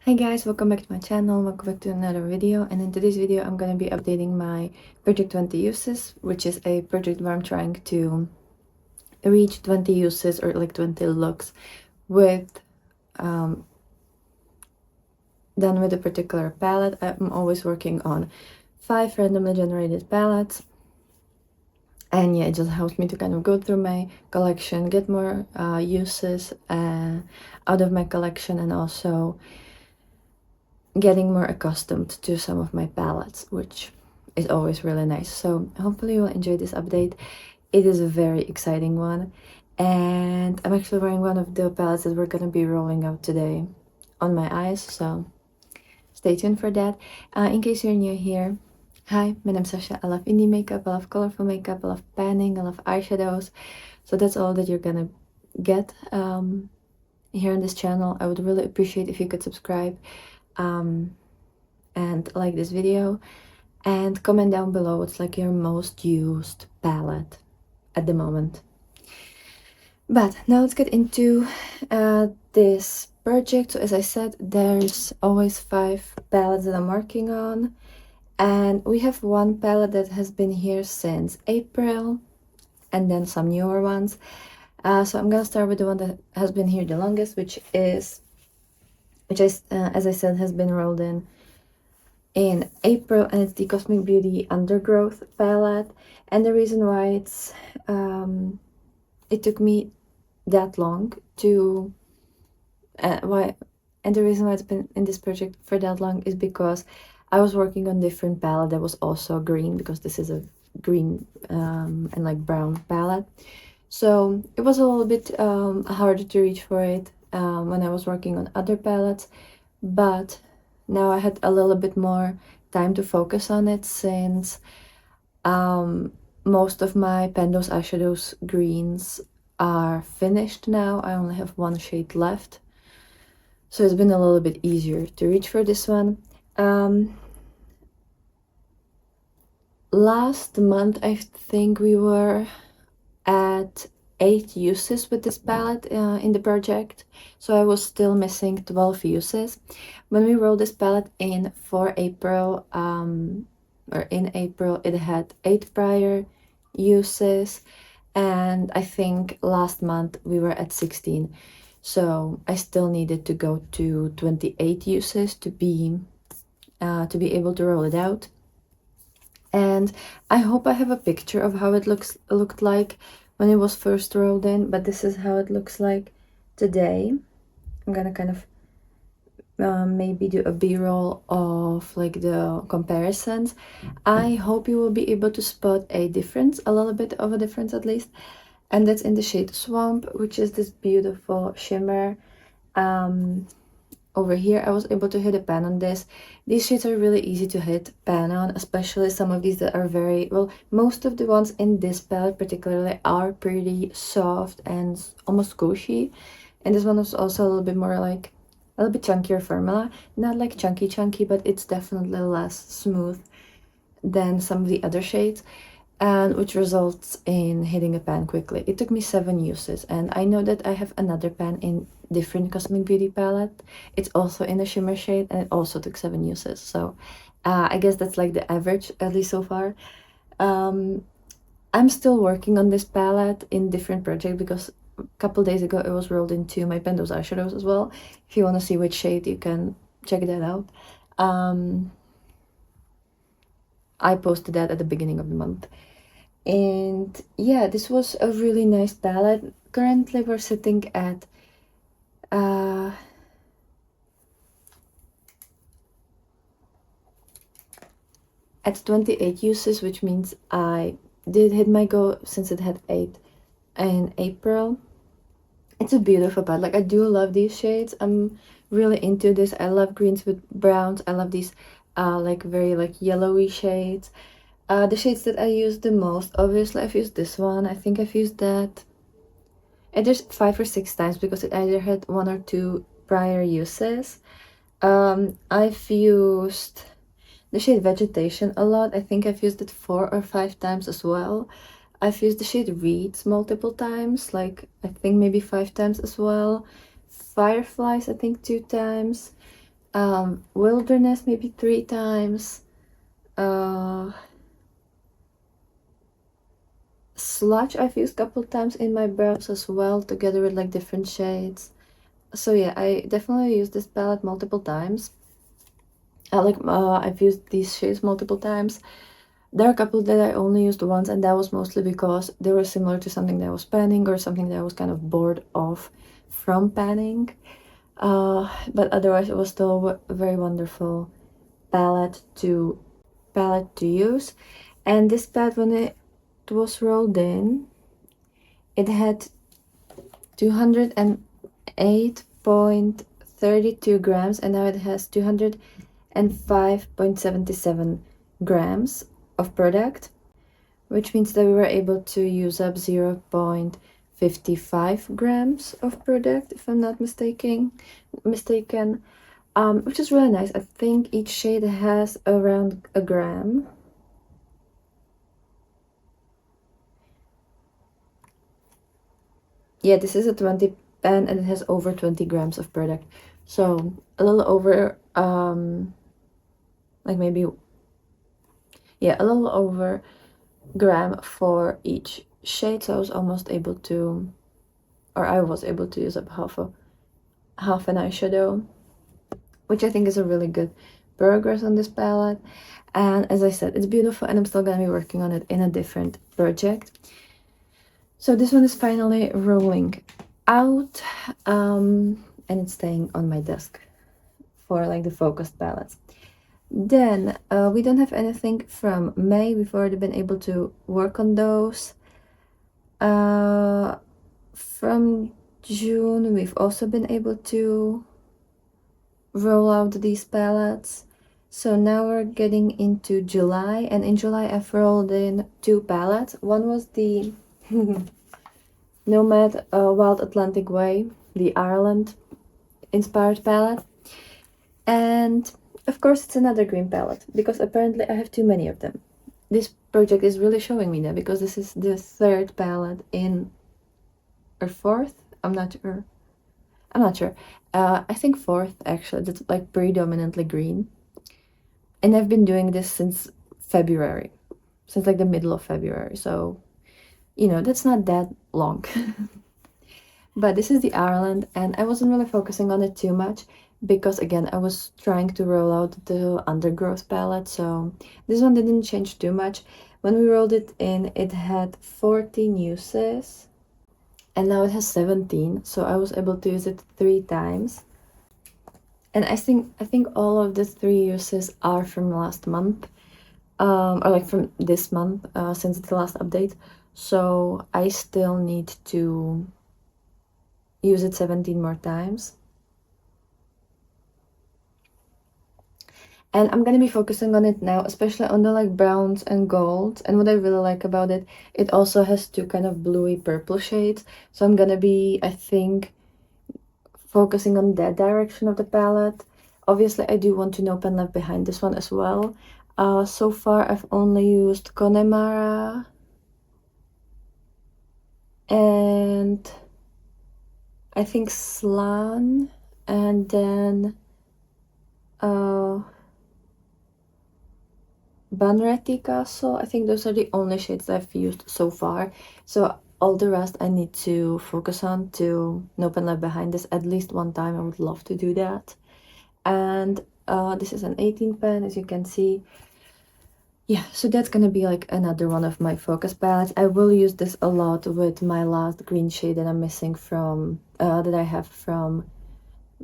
Hi guys, welcome back to my channel, welcome back to another video, and in today's video I'm gonna be updating my project 20 uses, which is a project where I'm trying to reach 20 uses or like 20 looks with done with a particular palette. I'm always working on 5 randomly generated palettes, and yeah, it just helps me to kind of go through my collection, get more uses out of my collection, and also getting more accustomed to some of my palettes, which is always really nice. So hopefully you'll enjoy this update. It is a very exciting one, and I'm actually wearing one of the palettes that we're gonna be rolling out today on my eyes, so stay tuned for that. In case you're new here, hi, my name's Sasha. I love indie makeup, I love colorful makeup, I love panning, I love eyeshadows. So that's all that you're gonna get here on this channel. I would really appreciate if you could subscribe and like this video, and comment down below what's like your most used palette at the moment. But now let's get into this project. So as I said, there's always 5 palettes that I'm working on, and we have one palette that has been here since April, and then some newer ones. So I'm gonna start with the one that has been here the longest, which is as I said, has been rolled in April, and it's the Cosmic Beauty Undergrowth palette. And the reason why it took me that long to the reason why it's been in this project for that long is because I was working on different palette that was also green, because this is a green and like brown palette. So it was a little bit harder to reach for it when I was working on other palettes, but now I had a little bit more time to focus on it, since most of my Pendos eyeshadows greens are finished now. I only have one shade left, so it's been a little bit easier to reach for this one. Last month I think we were at 8 uses with this palette in the project, so I was still missing 12 uses. When we rolled this palette in for April, in April, it had 8 prior uses, and I think last month we were at 16, so I still needed to go to 28 uses to be able to roll it out. And I hope I have a picture of how it looked like when it was first rolled in, but this is how it looks like today. I'm gonna kind of maybe do a b-roll of like the comparisons. I hope you will be able to spot a difference, a little bit of a difference at least, and that's in the shade Swamp, which is this beautiful shimmer. Over here I was able to hit a pan on this. These shades are really easy to hit pan on, especially some of these that are very well, most of the ones in this palette particularly are pretty soft and almost squishy, and this one is also a little bit more like a little bit chunkier formula, not like chunky, but it's definitely less smooth than some of the other shades, and which results in hitting a pan quickly. It took me 7 uses, and I know that I have another pan in different Cosmic Beauty palette. It's also in a shimmer shade, and it also took 7 uses, so I guess that's like the average, at least so far. I'm still working on this palette in different projects, because a couple days ago it was rolled into my Pendos eyeshadows as well. If you want to see which shade, you can check that out. I posted that at the beginning of the month. And yeah, this was a really nice palette. Currently we're sitting at 28 uses, which means I did hit my goal since it had 8 in April. It's a beautiful palette. Like, I do love these shades. I'm really into this. I love greens with browns. I love these like very like yellowy shades. The shades that I use the most, obviously I've used this one. I think I've used that either 5 or 6 times, because it either had 1 or 2 prior uses. I've used the shade Vegetation a lot. I think I've used it 4 or 5 times as well. I've used the shade Reeds multiple times, like I think maybe 5 times as well. Fireflies, I think 2 times. Wilderness maybe 3 times. Sludge I've used a couple times in my brows as well, together with like different shades. So yeah, I definitely used this palette multiple times. I've used these shades multiple times. There are a couple that I only used once, and that was mostly because they were similar to something that I was panning or something that I was kind of bored of from panning. But otherwise it was still a very wonderful palette to use. And this palette, when it was rolled in, it had 208.32 grams, and now it has 205.77 grams of product, which means that we were able to use up 0.55 grams of product, if I'm not mistaken. Which is really nice. I think each shade has around a gram. Yeah, this is a 20 pen and it has over 20 grams of product. So a little over, like maybe, yeah, a little over gram for each shade. So I was almost able to, or I was able to use up half an eyeshadow, which I think is a really good progress on this palette. And as I said, it's beautiful, and I'm still gonna be working on it in a different project. So this one is finally rolling out, and it's staying on my desk for like the focused palettes. Then we don't have anything from May. We've already been able to work on those. From June, we've also been able to roll out these palettes. So now we're getting into July, and in July I've rolled in 2 palettes. One was the Nomad Wild Atlantic Way, the Ireland inspired palette. And of course it's another green palette, because apparently I have too many of them. This project is really showing me that, because this is the 3rd palette in, or 4th? I'm not sure. I think 4th actually, that's like predominantly green. And I've been doing this since February, since like the middle of February. So, you know, that's not that long. But this is the Ireland, and I wasn't really focusing on it too much because, again, I was trying to roll out the Undergrowth palette, so this one didn't change too much. When we rolled it in, it had 14 uses, and now it has 17, so I was able to use it 3 times. And I think all of the 3 uses are from last month, or like from this month, since it's the last update. So I still need to use it 17 more times. And I'm gonna be focusing on it now, especially on the like browns and golds. And what I really like about it, it also has 2 kind of bluey purple shades. So I'm gonna be, I think, focusing on that direction of the palette. Obviously, I do want to know Pen Left Behind this one as well. So far, I've only used Connemara and I think Slan, and then Banretti Castle. I think those are the only shades that I've used so far. So all the rest I need to focus on to know Pen Left Behind this at least one time. I would love to do that. And this is an 18 pen, as you can see. Yeah, so that's gonna be like another one of my focus palettes. I will use this a lot with my last green shade that I'm missing from, that I have from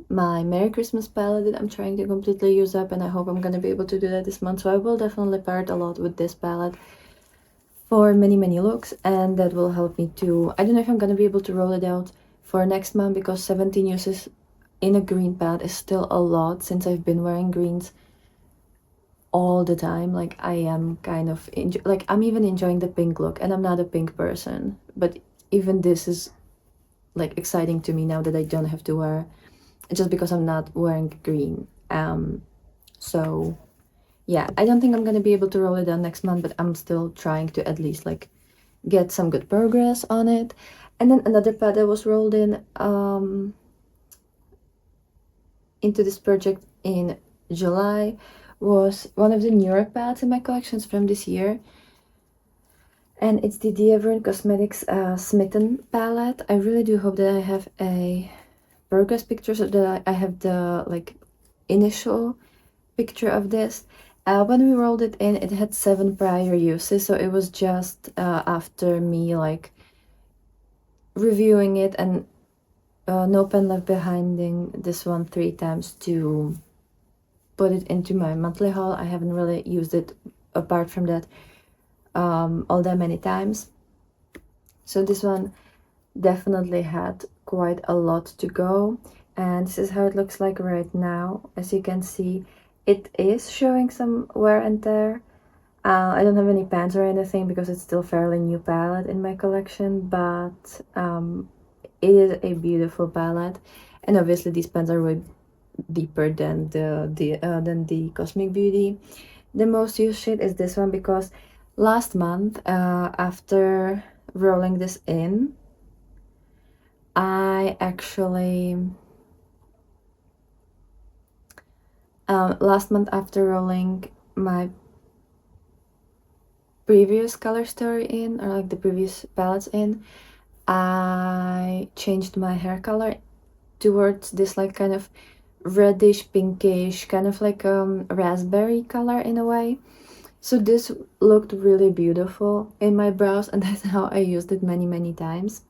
my Merry Christmas palette that I'm trying to completely use up, and I hope I'm gonna be able to do that this month. So I will definitely pair it a lot with this palette for many looks, and that will help me to, I don't know if I'm gonna be able to roll it out for next month, because 17 uses in a green palette is still a lot, since I've been wearing greens all the time. Like I am kind of like I'm even enjoying the pink look, and I'm not a pink person, but even this is like exciting to me now that I don't have to wear, just because I'm not wearing green. So yeah, I don't think I'm gonna be able to roll it down next month, but I'm still trying to at least like get some good progress on it. And then another pad that was rolled in into this project in July was one of the newer palettes in my collections from this year. And it's the Diaverne Cosmetics Smitten palette. I really do hope that I have a progress picture so that I have the like initial picture of this. When we rolled it in, it had 7 prior uses, so it was just after me like reviewing it and no pen left behinding this one 3 times to put it into my monthly haul. I haven't really used it apart from that all that many times. So this one definitely had quite a lot to go, and this is how it looks like right now. As you can see, it is showing some wear and tear. I don't have any pans or anything because it's still fairly new palette in my collection, but it is a beautiful palette, and obviously these pans are way deeper than the Cosmic Beauty. The most used shade is this one because last month, after rolling this in, I actually last month after rolling my previous color story in, or like the previous palettes in, I changed my hair color towards this like kind of reddish pinkish kind of like raspberry color in a way. So this looked really beautiful in my brows, and that's how I used it many times.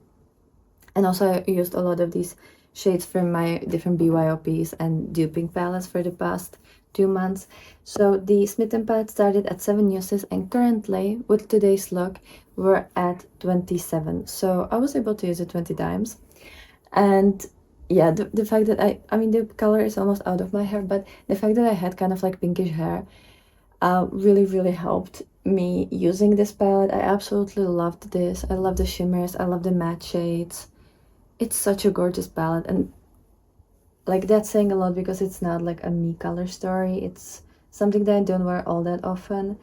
And also I used a lot of these shades from my different BYOPs and duping palettes for the past 2 months. So the Smitten palette started at 7 uses, and currently with today's look we're at 27. So I was able to use it 20 times. And yeah, the fact that I mean the color is almost out of my hair, but the fact that I had kind of like pinkish hair really helped me using this palette. I absolutely loved this. I love the shimmers, I love the matte shades. It's such a gorgeous palette, and like that's saying a lot because it's not like a me color story. It's something that I don't wear all that often.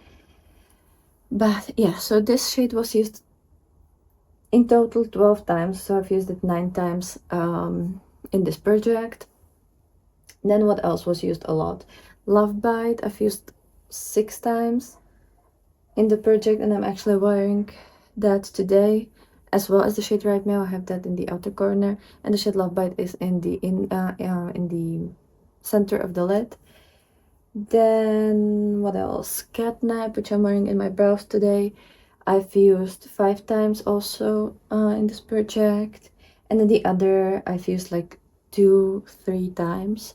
But yeah, so this shade was used in total 12 times, so I've used it 9 times in this project. Then what else was used a lot? Love Bite, I've used 6 times in the project, and I'm actually wearing that today, as well as the shade Right Now. I have that in the outer corner, and the shade Love Bite is in the center of the lid. Then what else? Catnap, which I'm wearing in my brows today. I've used 5 times also in this project, and then the other I've used like 2-3 times.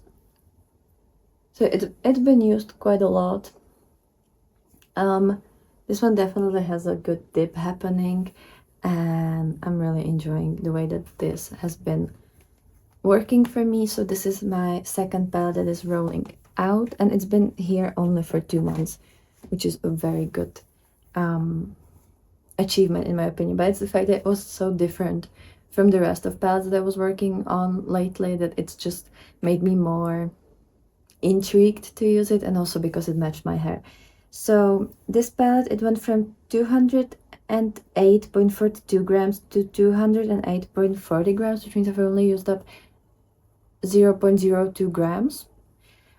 So it's been used quite a lot. This one definitely has a good dip happening, and I'm really enjoying the way that this has been working for me. So this is my second palette that is rolling out, and it's been here only for 2 months, which is a very good achievement in my opinion. But it's the fact that it was so different from the rest of palettes that I was working on lately that it's just made me more intrigued to use it, and also because it matched my hair. So this palette, it went from 208.42 grams to 208.40 grams, which means I've only used up 0.02 grams,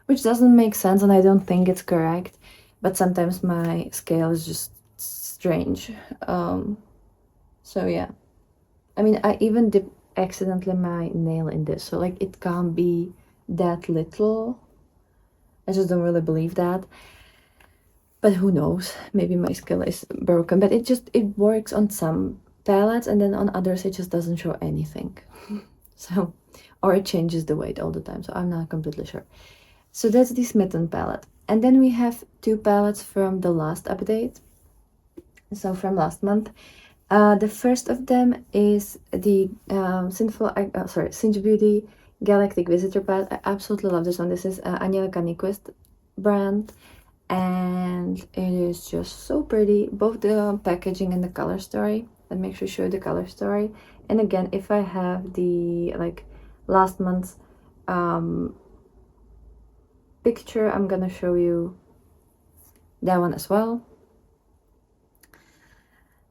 which doesn't make sense, and I don't think it's correct, but sometimes my scale is just strange. So yeah, I mean, I even dipped accidentally my nail in this, so like it can't be that little. I just don't really believe that, but who knows, maybe my scale is broken. But it works on some palettes, and then on others it just doesn't show anything. So, or it changes the weight all the time, so I'm not completely sure. So that's the Smitten palette. And then we have 2 palettes from the last update, so from last month. The first of them is the Singe Beauty Galactic Visitor palette. I absolutely love this one. This is Angelica Nyquist brand, and it is just so pretty, both the packaging and the color story. Let me actually show you the color story. And again, if I have the like last month's picture, I'm gonna show you that one as well,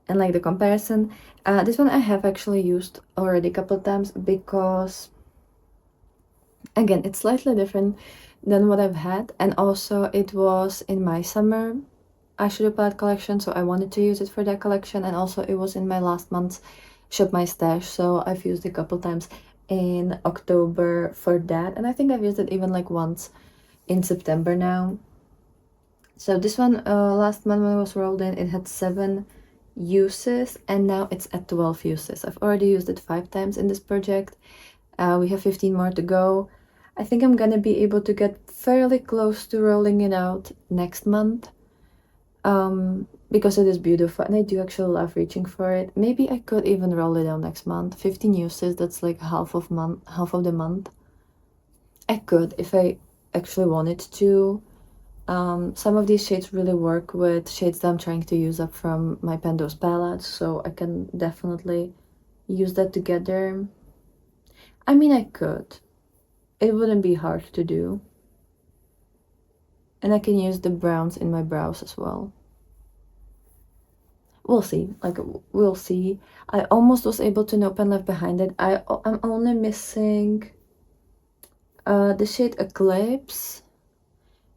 and like the comparison. This one I have actually used already a couple of times because again, it's slightly different than what I've had, and also it was in my summer eyeshadow palette collection, so I wanted to use it for that collection, and also it was in my last month's Shop My Stash, so I've used it a couple times in October for that, and I think I've used it even like once in September now. So this one, last month when it was rolled in, it had 7 uses, and now it's at 12 uses. I've already used it 5 times in this project. We have 15 more to go. I think I'm gonna be able to get fairly close to rolling it out next month, because it is beautiful and I do actually love reaching for it. Maybe I could even roll it out next month. 15 uses, that's like half of the month. I could if I actually wanted to. Some of these shades really work with shades that I'm trying to use up from my Pendos palette, so I can definitely use that together. I mean, I could. It wouldn't be hard to do. And I can use the browns in my brows as well. We'll see. Like, we'll see. I almost was able to nope and left behind it. I'm only missing the shade Eclipse,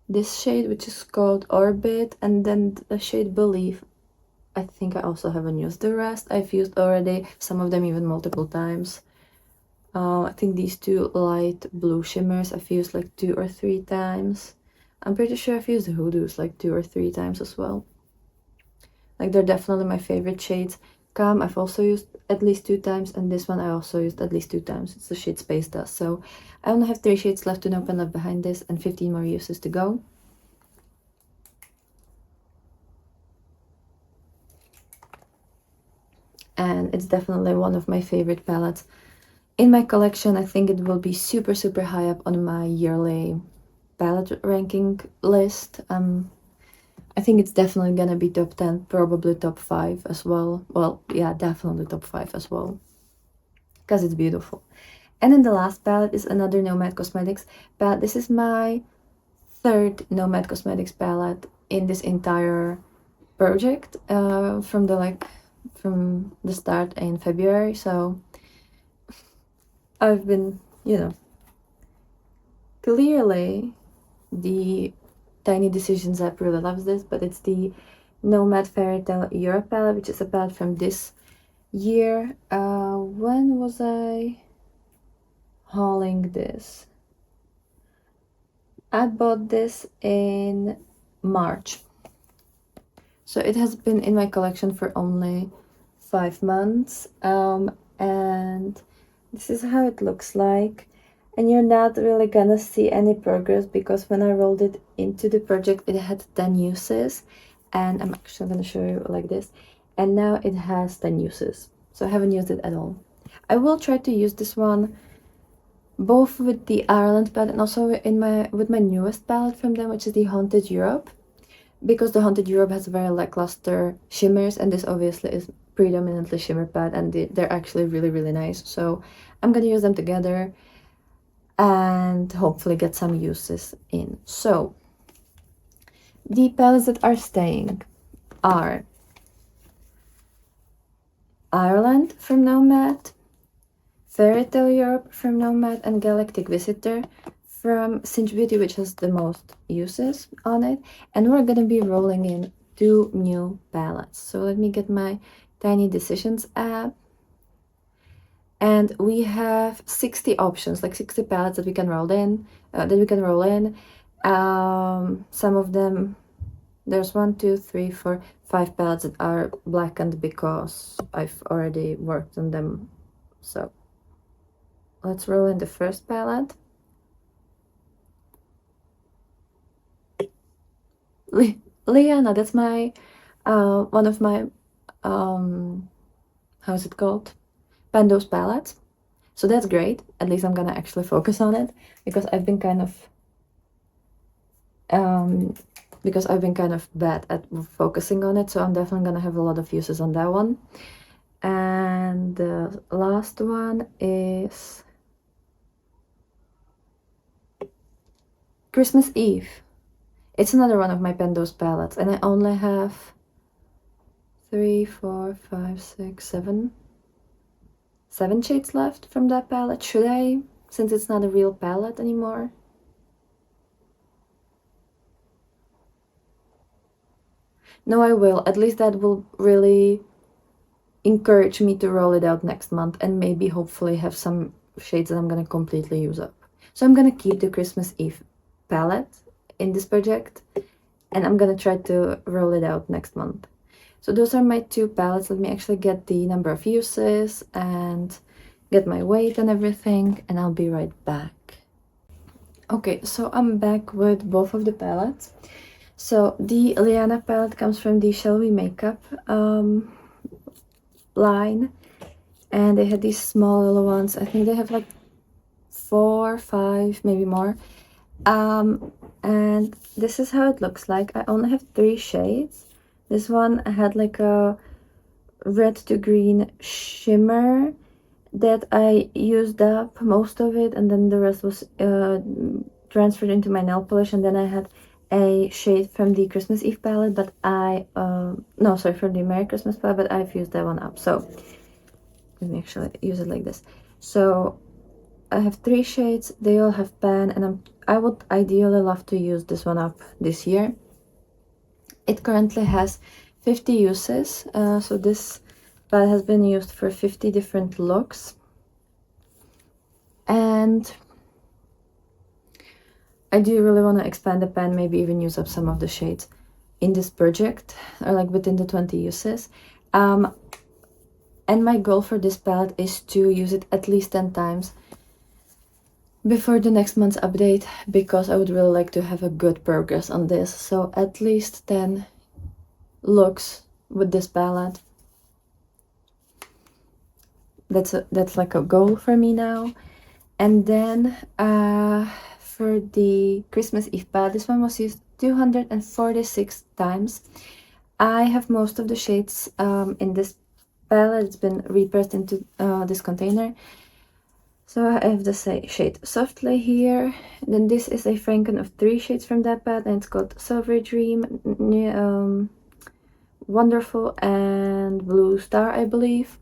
this shade which is called Orbit, and then the shade Belief. I think I also haven't used the rest. I've used already some of them even multiple times. I think these 2 light blue shimmers I've used like 2 or 3 times. I'm pretty sure I've used the Hoodoos like 2 or 3 times as well. Like, they're definitely my favorite shades. Calm I've also used at least 2 times, and this one I also used at least 2 times. It's the shade Space Dust. So I only have 3 shades left to nope and left behind this, and 15 more uses to go. And it's definitely one of my favorite palettes in my collection. I think it will be super high up on my yearly palette ranking list. I think it's definitely gonna be top 10, probably top 5 as well. Well, yeah, definitely top 5 as well, because it's beautiful. And then the last palette is another Nomad Cosmetics palette. This is my 3rd Nomad Cosmetics palette in this entire project, from the start in February. So I've been, clearly the Tiny Decisions app really loves this, but it's the Nomad Fairytale Europe palette, which is a palette from this year. When was I hauling this? I bought this in March. So it has been in my collection for only 5 months. And this is how it looks like. And you're not really gonna see any progress, because when I rolled it into the project, it had 10 uses. And I'm actually gonna show you like this. And now it has 10 uses. So I haven't used it at all. I will try to use this one both with the Ireland palette and also with my newest palette from them, which is the Haunted Europe, because the Haunted Europe has very lackluster shimmers, and this obviously is predominantly shimmer palette, and they're actually really nice. So I'm gonna use them together and hopefully get some uses in. So the palettes that are staying are Ireland from Nomad, Fairytale Europe from Nomad, and Galactic Visitor from Cinch Beauty, which has the most uses on it. And we're gonna be rolling in 2 new palettes. So let me get my Tiny Decisions app. And we have 60 options, like 60 palettes that we can roll in. Some of them, there's 1, 2, 3, 4, 5 palettes that are blackened because I've already worked on them. So let's roll in the first palette. Liana, that's my one of my how's it called, Pendos palettes. So that's great. At least I'm gonna actually focus on it, because I've been kind of bad at focusing on it. So I'm definitely gonna have a lot of uses on that one. And the last one is Christmas Eve. It's another one of my Pendos palettes, and I only have 3, 4, 5, 6, 7 shades left from that palette. Should I, since it's not a real palette anymore? No, I will. At least that will really encourage me to roll it out next month and maybe hopefully have some shades that I'm gonna completely use up. So I'm gonna keep the Christmas Eve palette in this project and I'm gonna try to roll it out next month. So those are my two palettes. Let me actually get the number of uses and get my weight and everything, and I'll be right back. Okay, so I'm back with both of the palettes. So the Liana palette comes from the Shall We Makeup line, and they had these small little ones. I think they have like 4, 5, maybe more. And this is how it looks like. I only have 3 shades. This one had like a red to green shimmer that I used up most of it, and then the rest was transferred into my nail polish. And then I had a shade from the Christmas Eve palette, but no, sorry, from the Merry Christmas palette, but I've used that one up. So let me actually use it like this. So I have 3 shades. They all have pan, and I would ideally love to use this one up this year. It currently has 50 uses, so this palette has been used for 50 different looks, and I do really want to expand the pan, maybe even use up some of the shades in this project, or like within the 20 uses. And my goal for this palette is to use it at least 10 times before the next month's update, because I would really like to have a good progress on this. So at least 10 looks with this palette. That's like a goal for me now. And then for the Christmas Eve palette, this one was used 246 times. I have most of the shades in this palette. It's been repressed into this container. So I have the shade Softly here. Then this is a Franken of 3 shades from that palette, and it's called Silver Dream, Wonderful, and Blue Star, I believe.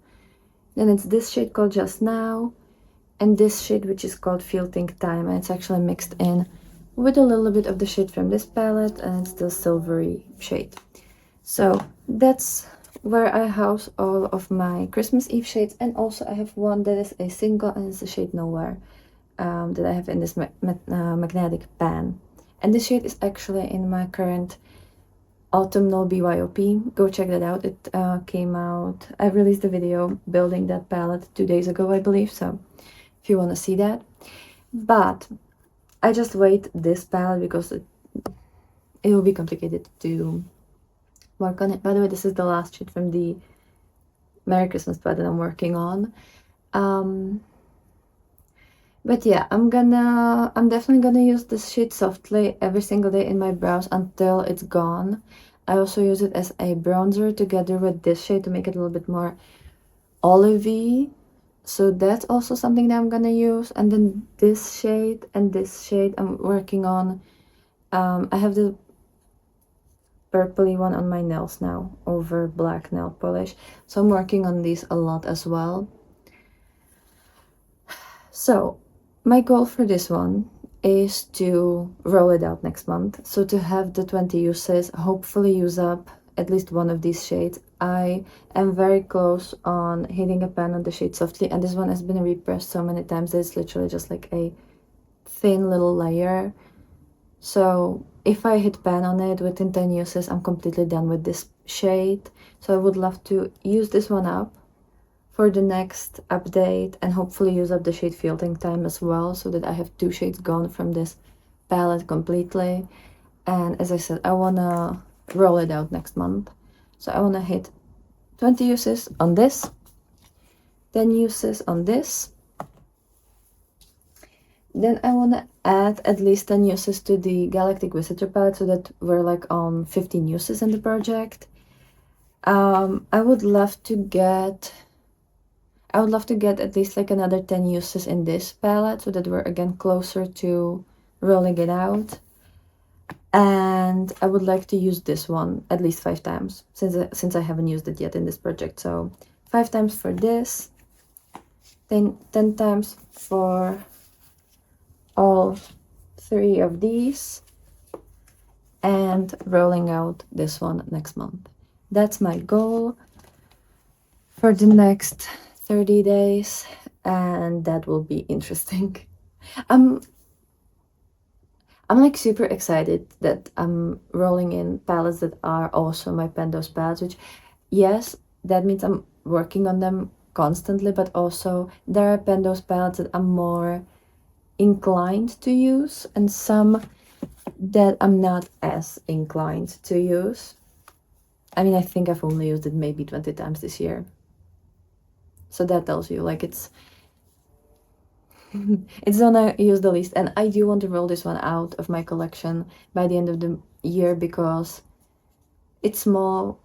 Then it's this shade called Just Now, and this shade which is called Feel Think Time, and it's actually mixed in with a little bit of the shade from this palette, and it's the silvery shade. So that's where I house all of my Christmas Eve shades. And also I have one that is a single, and it's the shade Nowhere, that I have in this magnetic pan. And this shade is actually in my current autumnal BYOP. Go check that out. It came out, I released a video building that palette 2 days ago, I believe, so if you want to see that. But I just wait this palette because it will be complicated to work on it. By the way, this is the last shade from the Merry Christmas palette that I'm working on. But yeah, I'm definitely gonna use this shade Softly every single day in my brows until it's gone. I also use it as a bronzer together with this shade to make it a little bit more olivey. So that's also something that I'm gonna use. And then this shade and this shade I'm working on. I have the purpley one on my nails now over black nail polish. So I'm working on these a lot as well. So my goal for this one is to roll it out next month. So to have the 20 uses, hopefully use up at least one of these shades. I am very close on hitting a pan on the shade Softly, and this one has been repressed so many times that it's literally just like a thin little layer. So if I hit pan on it within 10 uses, I'm completely done with this shade. So I would love to use this one up for the next update and hopefully use up the shade Feel Think Time as well, so that I have 2 shades gone from this palette completely. And as I said, I want to roll it out next month. So I want to hit 20 uses on this, 10 uses on this. Then I want to add at least 10 uses to the Galactic Visitor palette, so that we're like on 15 uses in the project. I would love to get at least like another 10 uses in this palette, so that we're again closer to rolling it out. And I would like to use this one at least 5 times, since I haven't used it yet in this project. So 5 times for this, then 10 times for all 3 of these, and rolling out this one next month. That's my goal for the next 30 days, and that will be interesting. I'm like super excited that I'm rolling in palettes that are also my Pendos palettes, which, yes, that means I'm working on them constantly, but also there are Pendos palettes that I'm more inclined to use and some that I'm not as inclined to use. I mean, I think I've only used it maybe 20 times this year. So that tells you, like, it's it's the one I use the least. And I do want to roll this one out of my collection by the end of the year because it's small,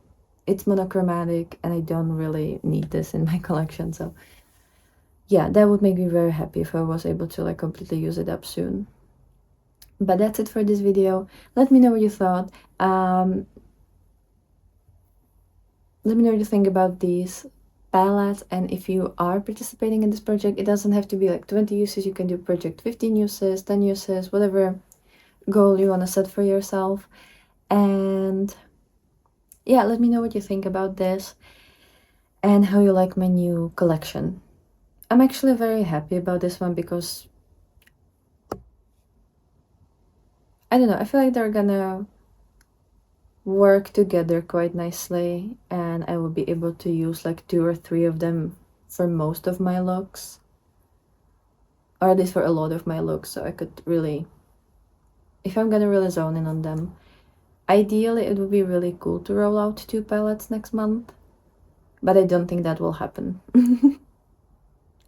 it's monochromatic, and I don't really need this in my collection. So yeah, that would make me very happy if I was able to like completely use it up soon. But that's it for this video. Let me know what you thought. Let me know what you think about these palettes, and if you are participating in this project, it doesn't have to be like 20 uses. You can do project 15 uses, 10 uses, whatever goal you want to set for yourself. And yeah, let me know what you think about this and how you like my new collection. I'm actually very happy about this one because I don't know, I feel like they're gonna work together quite nicely, and I will be able to use like 2 or 3 of them for most of my looks, or at least for a lot of my looks. So I could really, if I'm gonna really zone in on them, ideally it would be really cool to roll out 2 palettes next month, but I don't think that will happen.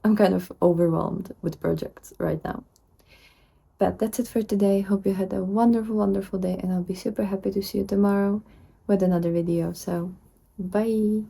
I'm kind of overwhelmed with projects right now. But that's it for today. Hope you had a wonderful, wonderful day, and I'll be super happy to see you tomorrow with another video. So, bye!